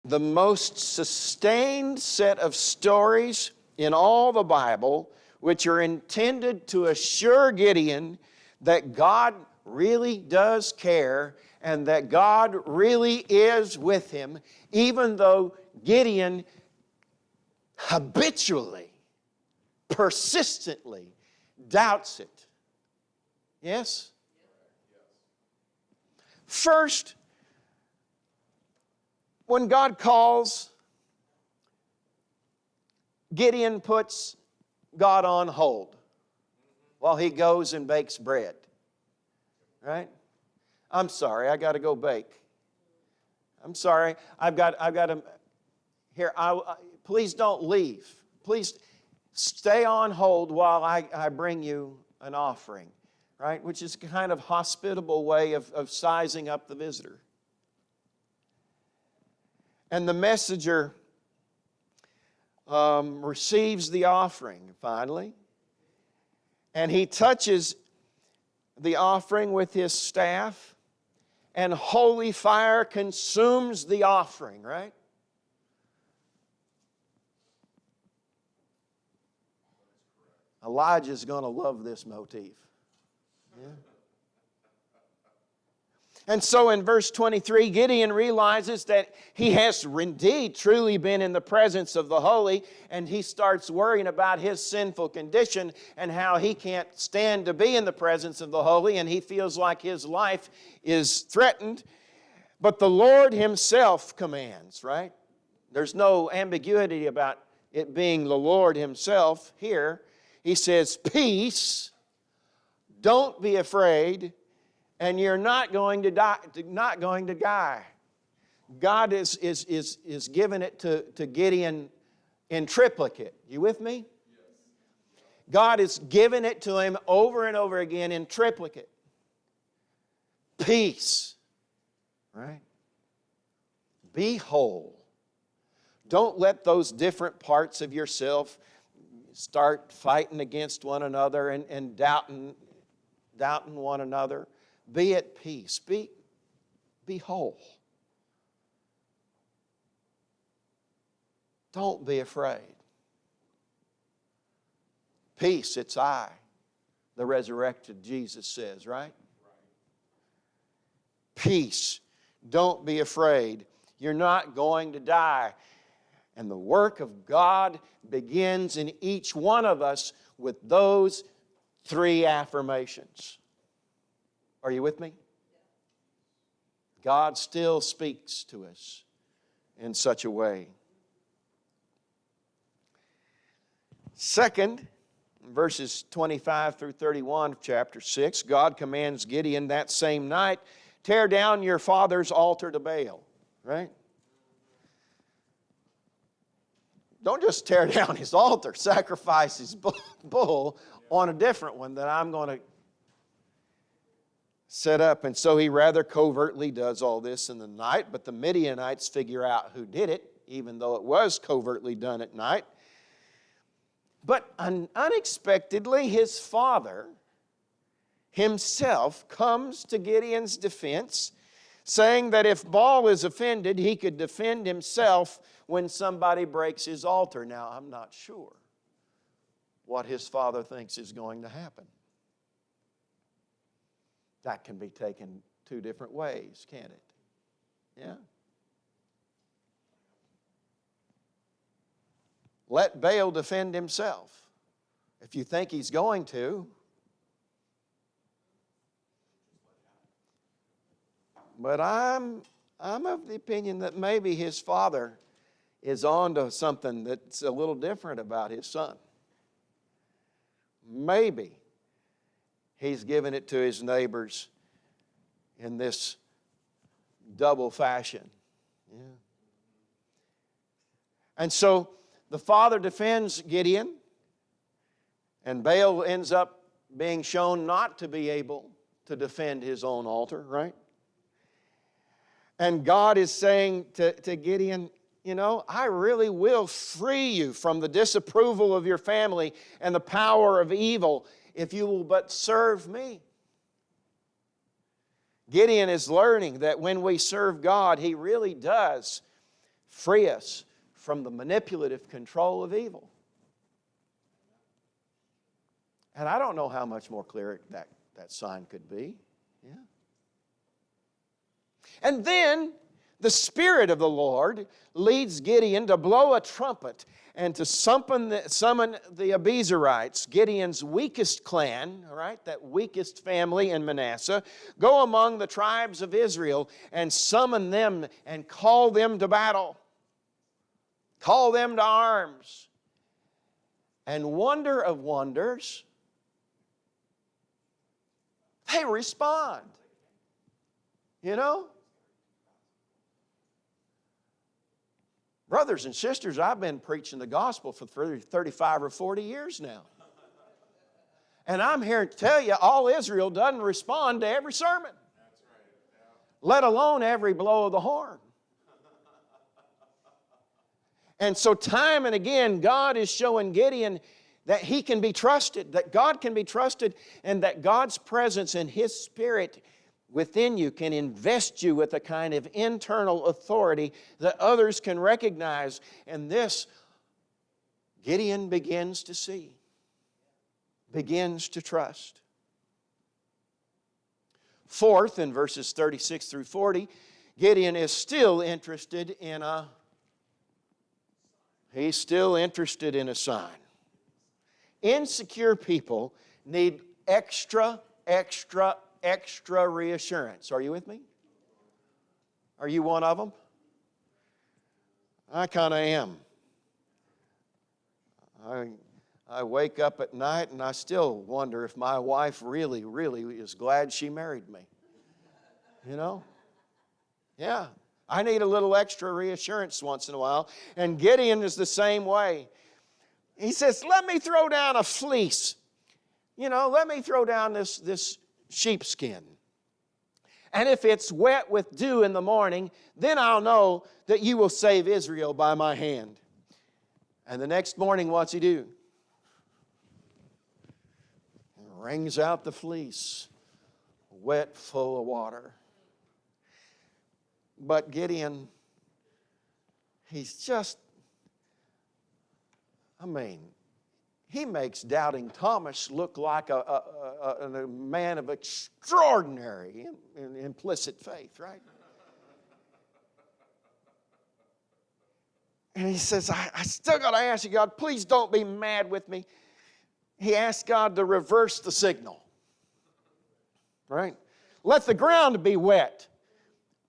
the most sustained set of stories in all the Bible, which are intended to assure Gideon that God really does care and that God really is with him, even though Gideon habitually, persistently doubts it. Yes? First, when God calls, Gideon puts God on hold while he goes and bakes bread. Right? I'm sorry, I got to go bake. I'm sorry, I've got to. Here, please don't leave. Please stay on hold while I bring you an offering. Right? Which is a kind of hospitable way of sizing up the visitor. And the messenger receives the offering finally. And he touches the offering with his staff. And holy fire consumes the offering, right? Elijah's going to love this motif. Yeah. And so in verse 23, Gideon realizes that he has indeed truly been in the presence of the holy, and he starts worrying about his sinful condition and how he can't stand to be in the presence of the holy, and he feels like his life is threatened. But the Lord himself commands, right? There's no ambiguity about it being the Lord himself here. He says, peace, don't be afraid, and you're not going to die. Not going to die. God is giving it to Gideon in triplicate. You with me? Yes. God is giving it to him over and over again in triplicate. Peace. Right? Be whole. Don't let those different parts of yourself start fighting against one another and doubting one another. Be at peace. Be whole. Don't be afraid. Peace, it's I, the resurrected Jesus says, right? Peace. Don't be afraid. You're not going to die. And the work of God begins in each one of us with those three affirmations. Are you with me? God still speaks to us in such a way. Second, verses 25 through 31 of chapter 6, God commands Gideon that same night, tear down your father's altar to Baal. Right? Don't just tear down his altar, sacrifice his bull on a different one that I'm going to set up. And so he rather covertly does all this in the night, but the Midianites figure out who did it, even though it was covertly done at night. But unexpectedly, his father himself comes to Gideon's defense, saying that if Baal is offended, he could defend himself when somebody breaks his altar. Now, I'm not sure what his father thinks is going to happen. That can be taken two different ways, can't it? Yeah? Let Baal defend himself. If you think he's going to. But I'm of the opinion that maybe his father is on to something that's a little different about his son. Maybe he's given it to his neighbors in this double fashion. Yeah. And so the father defends Gideon, and Baal ends up being shown not to be able to defend his own altar, right? And God is saying to Gideon, you know, I really will free you from the disapproval of your family and the power of evil if you will but serve me. Gideon is learning that when we serve God, He really does free us from the manipulative control of evil. And I don't know how much more clear that sign could be. Yeah. And then the Spirit of the Lord leads Gideon to blow a trumpet and to summon the Abiezrites, Gideon's weakest clan, all right, that weakest family in Manasseh, go among the tribes of Israel and summon them and call them to battle. Call them to arms. And wonder of wonders, they respond. You know? Brothers and sisters, I've been preaching the gospel for 35 or 40 years now. And I'm here to tell you, all Israel doesn't respond to every sermon. That's right. Yeah. Let alone every blow of the horn. And so time and again, God is showing Gideon that he can be trusted, that God can be trusted, and that God's presence and His Spirit within you can invest you with a kind of internal authority that others can recognize. And this, Gideon begins to see, begins to trust. Fourth, in verses 36 through 40, Gideon is still interested in a sign. Insecure people need extra reassurance. Are you with me? Are you one of them? I kind of am. I wake up at night and I still wonder if my wife really is glad she married me. You know? Yeah. I need a little extra reassurance once in a while. And Gideon is the same way. He says, let me throw down a fleece. You know, let me throw down this sheepskin. And if it's wet with dew in the morning, then I'll know that you will save Israel by my hand. And the next morning, what's he do? He wrings out the fleece, wet, full of water. But Gideon, he's just, he makes doubting Thomas look like a man of extraordinary and implicit faith, right? And he says, I still got to ask you, God, please don't be mad with me. He asked God to reverse the signal, right? Let the ground be wet,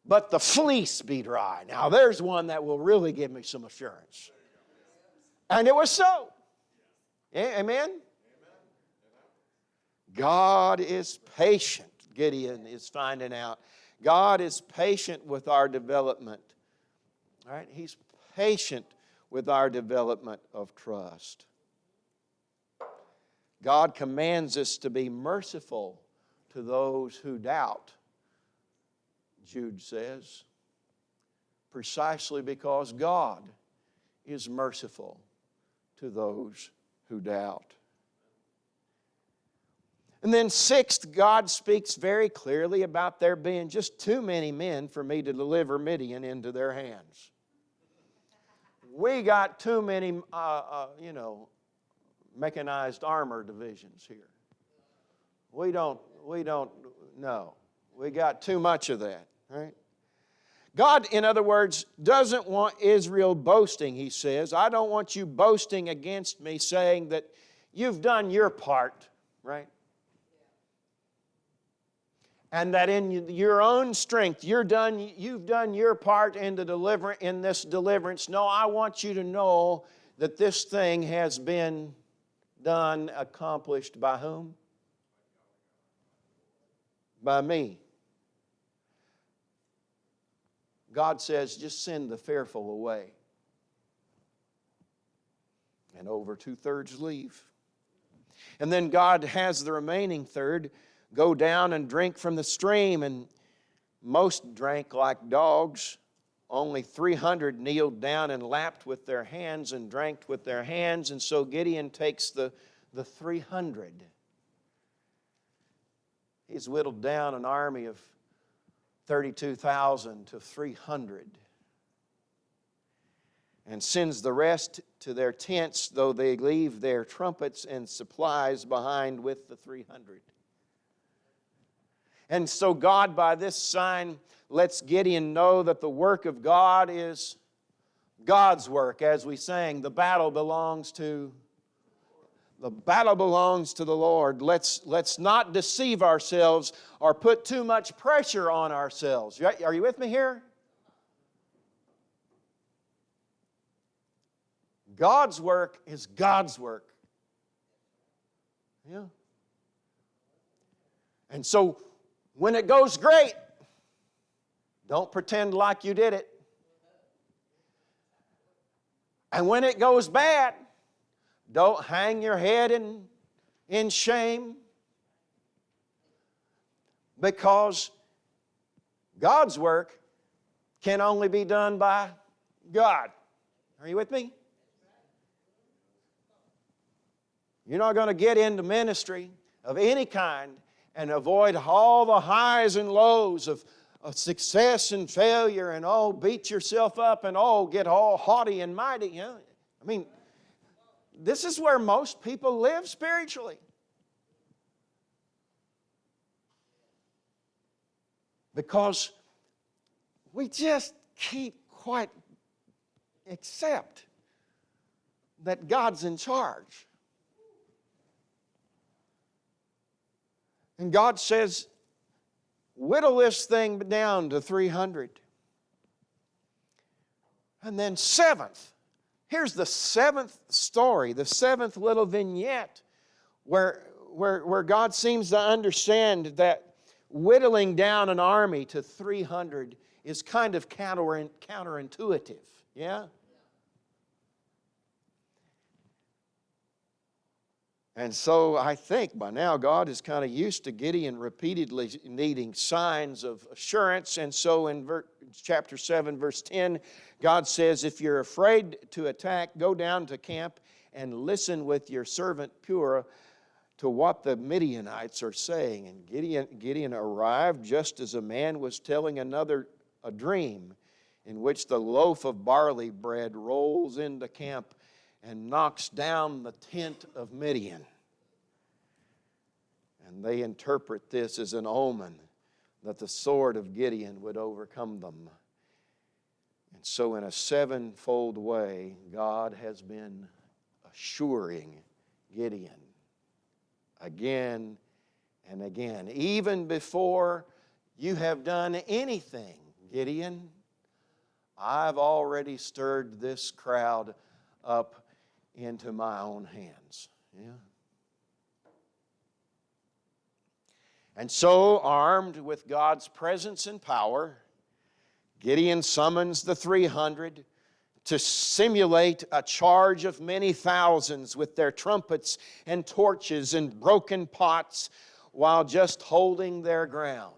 but the fleece be dry. Now, there's one that will really give me some assurance. And it was so. Amen? God is patient, Gideon is finding out. God is patient with our development. All right? He's patient with our development of trust. God commands us to be merciful to those who doubt, Jude says, precisely because God is merciful to those who doubt. And then sixth, God speaks very clearly about there being just too many men for me to deliver Midian into their hands. We got too many, mechanized armor divisions here. We don't know. We got too much of that, right? God, in other words, doesn't want Israel boasting, he says. I don't want you boasting against me, saying that you've done your part, right? And that in your own strength, you've done your part in this deliverance. No, I want you to know that this thing has been done, accomplished by whom? By me. God says, just send the fearful away. And over 2/3 leave. And then God has the remaining third go down and drink from the stream, and most drank like dogs. Only 300 kneeled down and lapped with their hands and drank with their hands. And so Gideon takes the 300. He's whittled down an army of 32,000 to 300. and sends the rest to their tents, though they leave their trumpets and supplies behind with the 300. And so God, by this sign, lets Gideon know that the work of God is God's work. As we sang, the battle belongs to the Lord. Let's not deceive ourselves or put too much pressure on ourselves. Are you with me here? God's work is God's work. Yeah. And so, when it goes great, don't pretend like you did it. And when it goes bad, don't hang your head in shame. Because God's work can only be done by God. Are you with me? You're not going to get into ministry of any kind and avoid all the highs and lows of success and failure and, beat yourself up and, get all haughty and mighty. You know? I mean, this is where most people live spiritually. Because we just can't quite accept that God's in charge. And God says, whittle this thing down to 300. And then seventh. Here's the seventh story, the seventh little vignette where God seems to understand that whittling down an army to 300 is kind of counterintuitive. Yeah? And so I think by now God is kind of used to Gideon repeatedly needing signs of assurance. And so in chapter 7, verse 10, God says, if you're afraid to attack, go down to camp and listen with your servant Purah to what the Midianites are saying. And Gideon arrived just as a man was telling another a dream in which the loaf of barley bread rolls into camp and knocks down the tent of Midian. And they interpret this as an omen that the sword of Gideon would overcome them. And so in a sevenfold way, God has been assuring Gideon again and again. Even before you have done anything, Gideon, I've already stirred this crowd up into my own hands. Yeah. And so, armed with God's presence and power, Gideon summons the 300 to simulate a charge of many thousands with their trumpets and torches and broken pots while just holding their ground,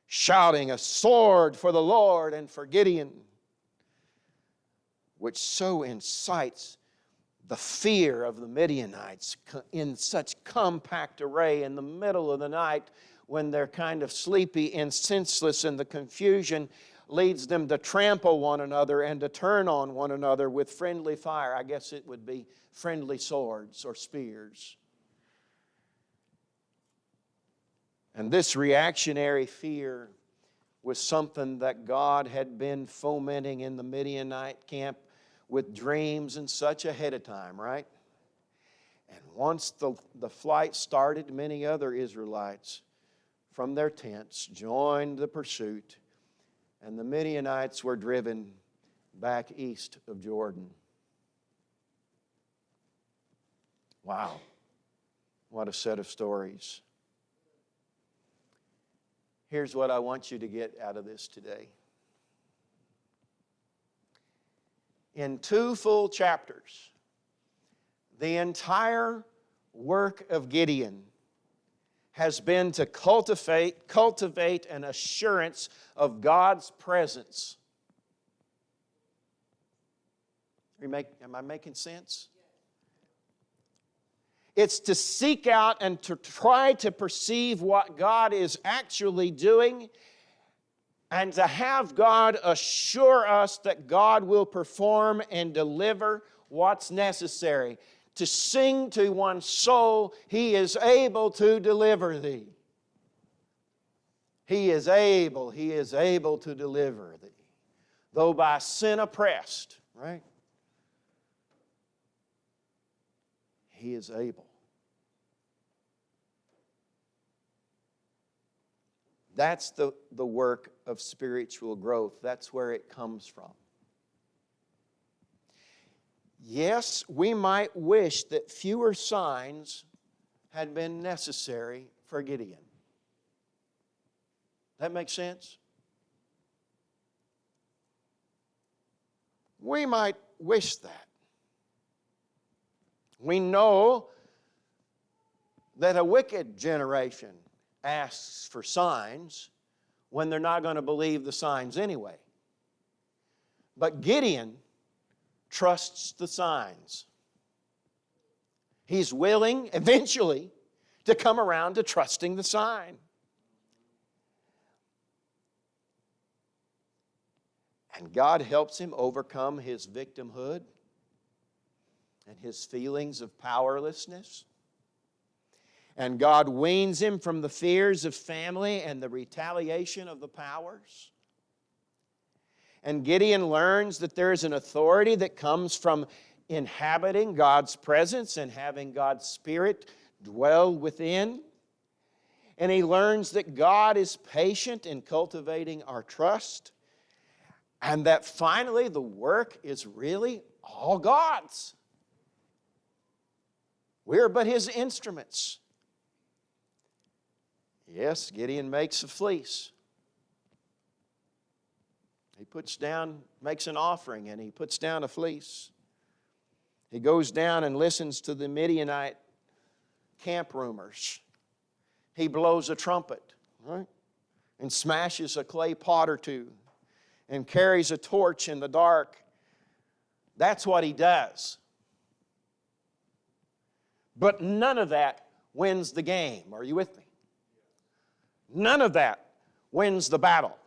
shouting a sword for the Lord and for Gideon, which so incites the fear of the Midianites in such compact array in the middle of the night when they're kind of sleepy and senseless, and the confusion leads them to trample one another and to turn on one another with friendly fire. I guess it would be friendly swords or spears. And this reactionary fear was something that God had been fomenting in the Midianite camp with dreams and such ahead of time, right? And once the flight started, many other Israelites from their tents joined the pursuit, and the Midianites were driven back east of Jordan. Wow, what a set of stories. Here's what I want you to get out of this today. In 2 full chapters, the entire work of Gideon has been to cultivate an assurance of God's presence. Am I making sense? It's to seek out and to try to perceive what God is actually doing and to have God assure us that God will perform and deliver what's necessary. To sing to one's soul, He is able to deliver thee. He is able to deliver thee. Though by sin oppressed, right? He is able. That's the work of spiritual growth. That's where it comes from. Yes, we might wish that fewer signs had been necessary for Gideon. That makes sense? We might wish that. We know that a wicked generation asks for signs when they're not going to believe the signs anyway. But Gideon trusts the signs. He's willing eventually to come around to trusting the sign. And God helps him overcome his victimhood and his feelings of powerlessness. And God weans him from the fears of family and the retaliation of the powers. And Gideon learns that there is an authority that comes from inhabiting God's presence and having God's Spirit dwell within. And he learns that God is patient in cultivating our trust, and that finally the work is really all God's. We're but His instruments. Yes, Gideon makes a fleece. He makes an offering, and he puts down a fleece. He goes down and listens to the Midianite camp rumors. He blows a trumpet, right? And smashes a clay pot or two, and carries a torch in the dark. That's what he does. But none of that wins the game. Are you with me? None of that wins the battle.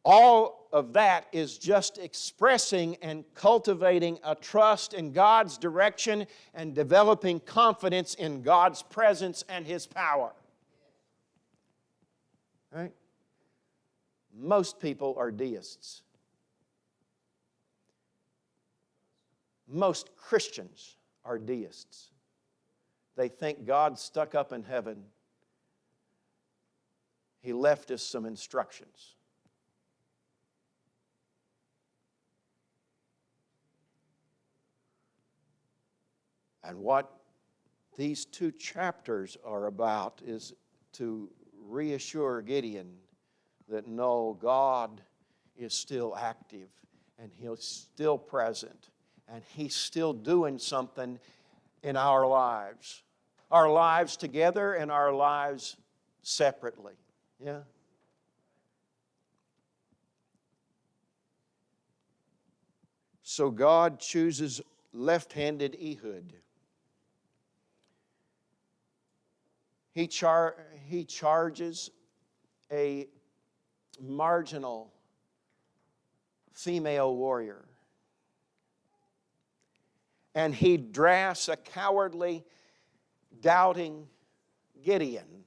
All of that is just expressing and cultivating a trust in God's direction and developing confidence in God's presence and His power. Right? Most people are deists. Most Christians are deists. They think God's stuck up in heaven. He left us some instructions. And what these two chapters are about is to reassure Gideon that no, God is still active and He's still present and He's still doing something in our lives together and our lives separately. Yeah? So God chooses left-handed Ehud. He charges a marginal female warrior. And he drafts a cowardly, doubting Gideon.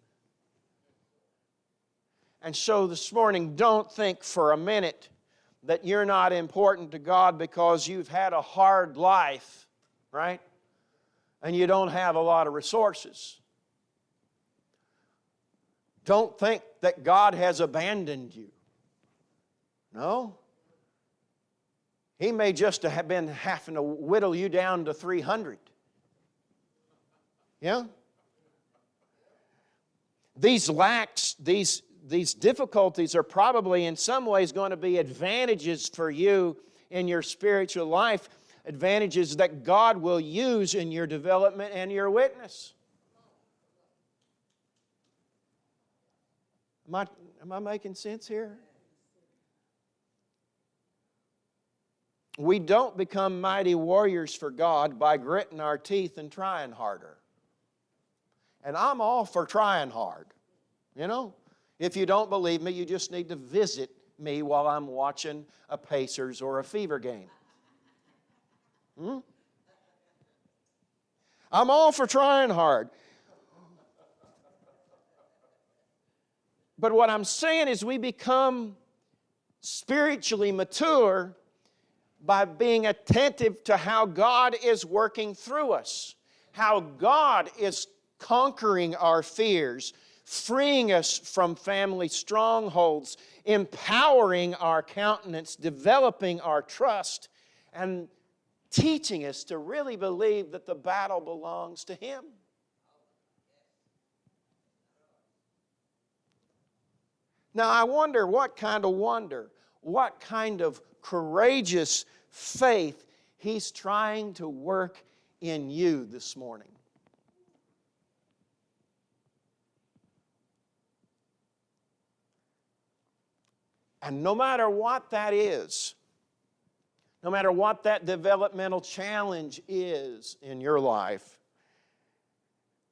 And so this morning, don't think for a minute that you're not important to God because you've had a hard life, right? And you don't have a lot of resources. Don't think that God has abandoned you. No. He may just have been having to whittle you down to 300. Yeah? These difficulties are probably in some ways going to be advantages for you in your spiritual life, advantages that God will use in your development and your witness. Am I making sense here? We don't become mighty warriors for God by gritting our teeth and trying harder. And I'm all for trying hard. You know, If you don't believe me, you just need to visit me while I'm watching a Pacers or a Fever game. I'm all for trying hard. But what I'm saying is we become spiritually mature by being attentive to how God is working through us, how God is conquering our fears, freeing us from family strongholds, empowering our countenance, developing our trust, and teaching us to really believe that the battle belongs to Him. Now, I wonder what kind of courageous faith He's trying to work in you this morning. And no matter what that is, no matter what that developmental challenge is in your life,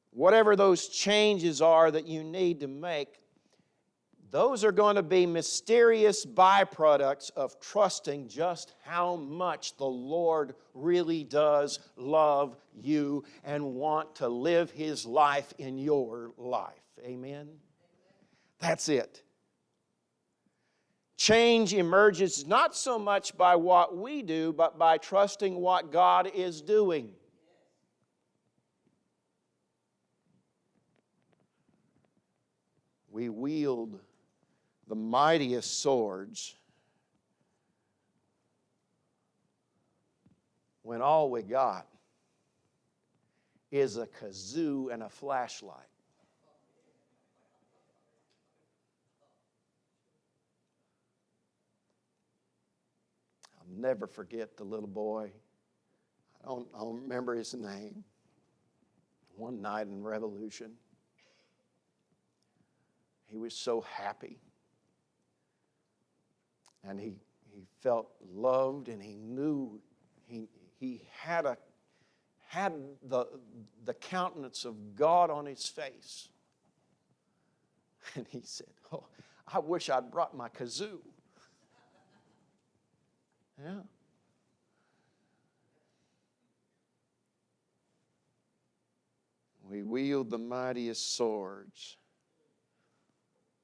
whatever those changes are that you need to make, those are going to be mysterious byproducts of trusting just how much the Lord really does love you and want to live His life in your life. Amen? That's it. Change emerges not so much by what we do, but by trusting what God is doing. We wield the mightiest swords when all we got is a kazoo and a flashlight. I'll never forget the little boy. I don't remember his name. One night in Revolution, he was so happy. And he felt loved, and he knew he had the countenance of God on his face. And he said, "Oh, I wish I'd brought my kazoo." Yeah. We wield the mightiest swords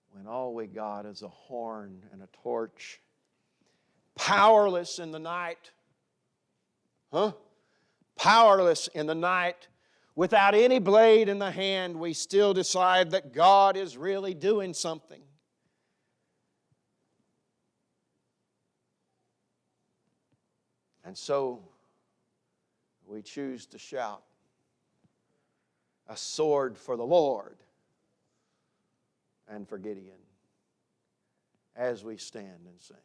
when all we got is a horn and a torch. Powerless in the night. Powerless in the night. Without any blade in the hand, we still decide that God is really doing something. And so we choose to shout, "A sword for the Lord," and for Gideon, as we stand and sing.